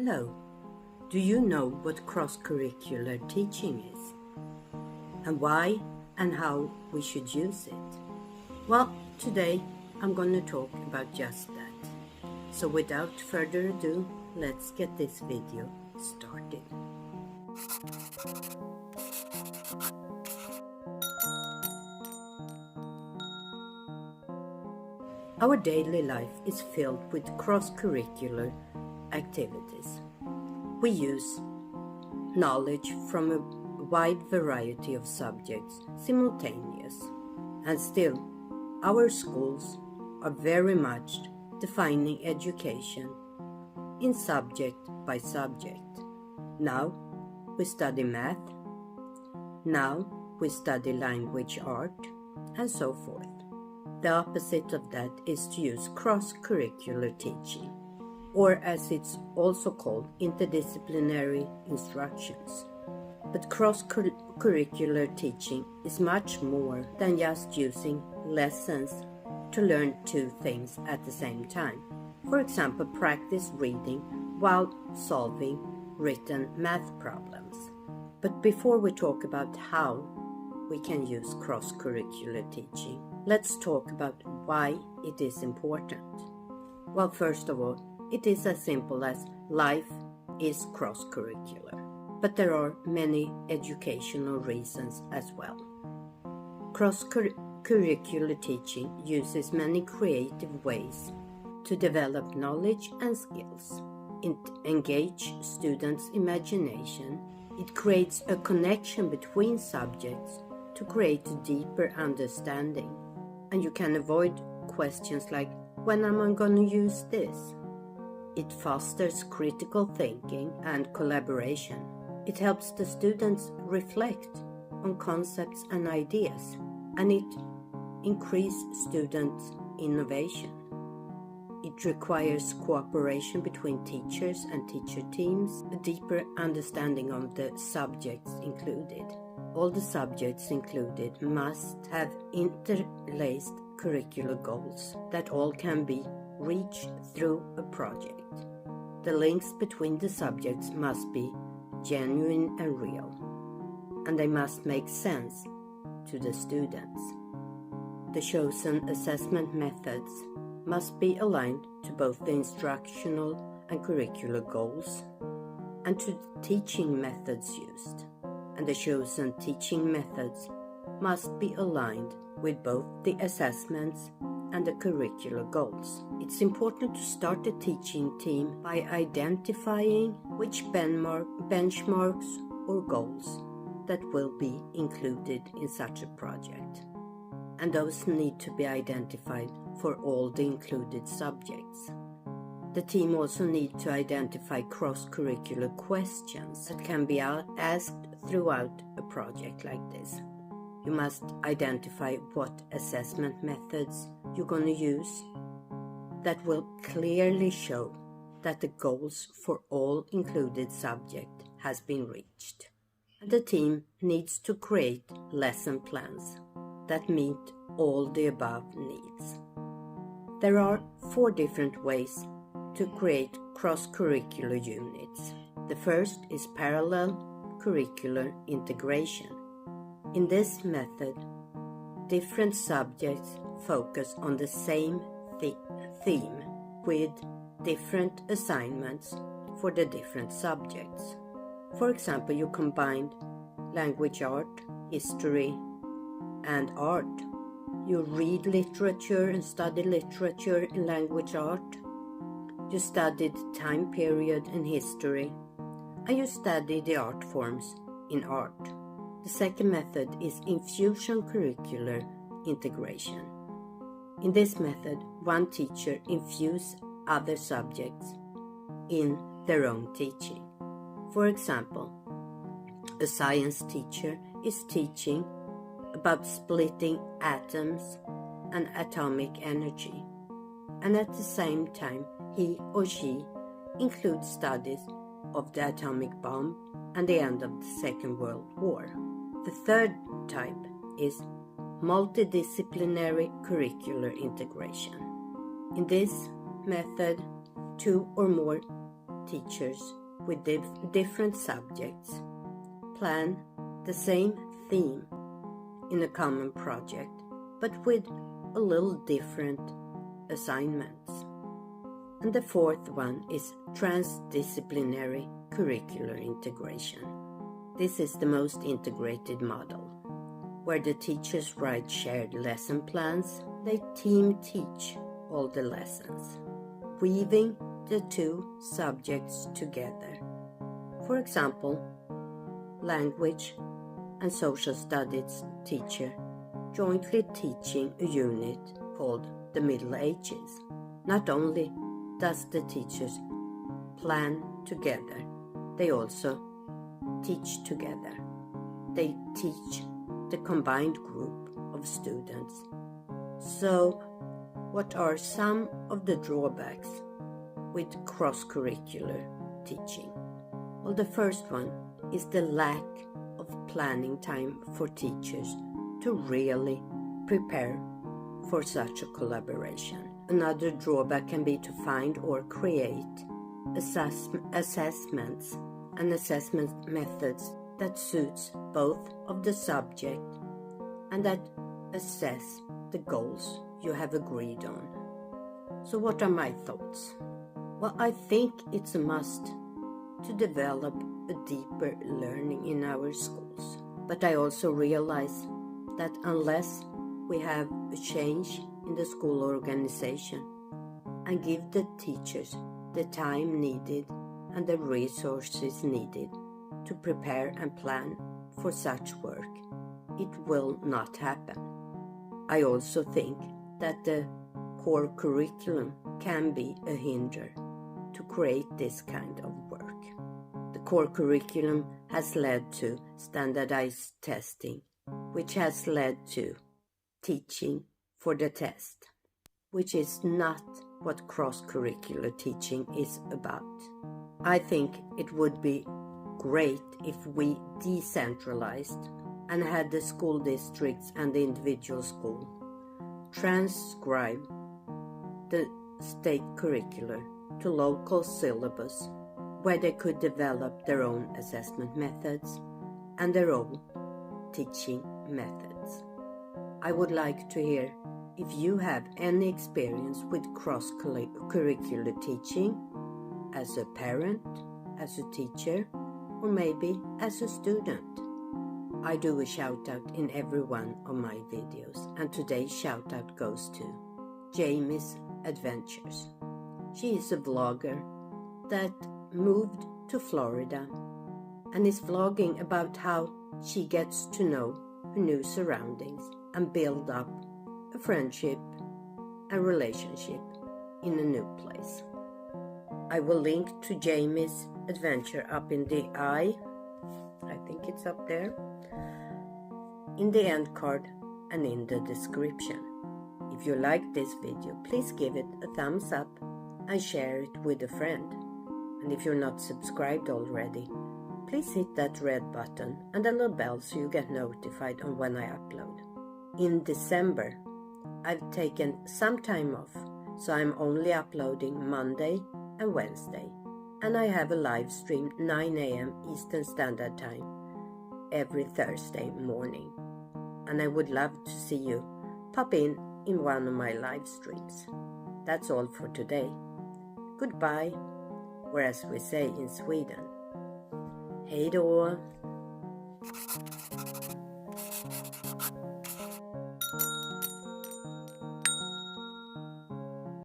Hello, do you know what cross-curricular teaching is? And why and how we should use it? Well, today I'm going to talk about just that. So without further ado, let's get this video started. Our daily life is filled with cross-curricular activities. We use knowledge from a wide variety of subjects simultaneous, and still our schools are very much defining education in subject by subject. Now we study math, now we study language art, and so forth. The opposite of that is to use cross-curricular teaching, or as it's also called, interdisciplinary instructions. But cross-curricular teaching is much more than just using lessons to learn two things at the same time. For example, practice reading while solving written math problems. But before we talk about how we can use cross-curricular teaching, let's talk about why it is important. Well, first of all, it is as simple as life is cross-curricular, but there are many educational reasons as well. Cross-curricular teaching uses many creative ways to develop knowledge and skills. It engages students' imagination. It creates a connection between subjects to create a deeper understanding. And you can avoid questions like, when am I going to use this? It fosters critical thinking and collaboration. It helps the students reflect on concepts and ideas, and it increases students' innovation. It requires cooperation between teachers and teacher teams, a deeper understanding of the subjects included. All the subjects included must have interlaced curricular goals that all can be reached through a project. The links between the subjects must be genuine and real, and they must make sense to the students. The chosen assessment methods must be aligned to both the instructional and curricular goals and to the teaching methods used. And the chosen teaching methods must be aligned with both the assessments and the curricular goals. It's important to start a teaching team by identifying which benchmarks or goals that will be included in such a project. And those need to be identified for all the included subjects. The team also need to identify cross-curricular questions that can be asked throughout a project like this. You must identify what assessment methods you're going to use that will clearly show that the goals for all included subject has been reached. And the team needs to create lesson plans that meet all the above needs. There are 4 different ways to create cross-curricular units. The first is parallel curricular integration. In this method, different subjects focus on the same theme with different assignments for the different subjects. For example, you combined language art, history, and art. You read literature and study literature in language art. You studied time period in history, and you study the art forms in art. The second method is infusion curricular integration. In this method, one teacher infuses other subjects in their own teaching. For example, a science teacher is teaching about splitting atoms and atomic energy, and at the same time he or she includes studies of the atomic bomb and the end of the Second World War. The third type is multidisciplinary curricular integration. In this method, 2 or more teachers with different subjects plan the same theme in a common project, but with a little different assignments. And the fourth one is transdisciplinary curricular integration. This is the most integrated model, where the teachers write shared lesson plans. They team teach all the lessons, weaving the two subjects together. For example, language and social studies teacher jointly teaching a unit called the Middle Ages. Not only does the teachers plan together, they also teach together. They teach the combined group of students. So, what are some of the drawbacks with cross-curricular teaching? Well, the first one is the lack of planning time for teachers to really prepare for such a collaboration. Another drawback can be to find or create assessments and assessment methods that suits both of the subject and that assess the goals you have agreed on. So what are my thoughts? Well, I think it's a must to develop a deeper learning in our schools. But I also realize that unless we have a change in the school organization and give the teachers the time needed and the resources needed to prepare and plan for such work, it will not happen. I also think that the core curriculum can be a hinder to create this kind of work. The core curriculum has led to standardized testing, which has led to teaching for the test, which is not what cross-curricular teaching is about. I think it would be great if we decentralized and had the school districts and the individual school transcribe the state curricular to local syllabus where they could develop their own assessment methods and their own teaching methods. I would like to hear if you have any experience with cross-curricular teaching as a parent, as a teacher, or maybe as a student. I do a shout out in every one of my videos, and today's shout out goes to Jamie's Adventures. She is a vlogger that moved to Florida and is vlogging about how she gets to know her new surroundings and build up a friendship and relationship in a new place. I will link to Jamie's adventure up in the I think it's up there, in the end card and in the description. If you like this video, please give it a thumbs up and share it with a friend. And if you're not subscribed already, please hit that red button and the little bell so you get notified on when I upload. In December, I've taken some time off, so I'm only uploading Monday and Wednesday. And I have a live stream 9 a.m. Eastern Standard Time every Thursday morning. And I would love to see you pop in one of my live streams. That's all for today. Goodbye, or as we say in Sweden, hej då!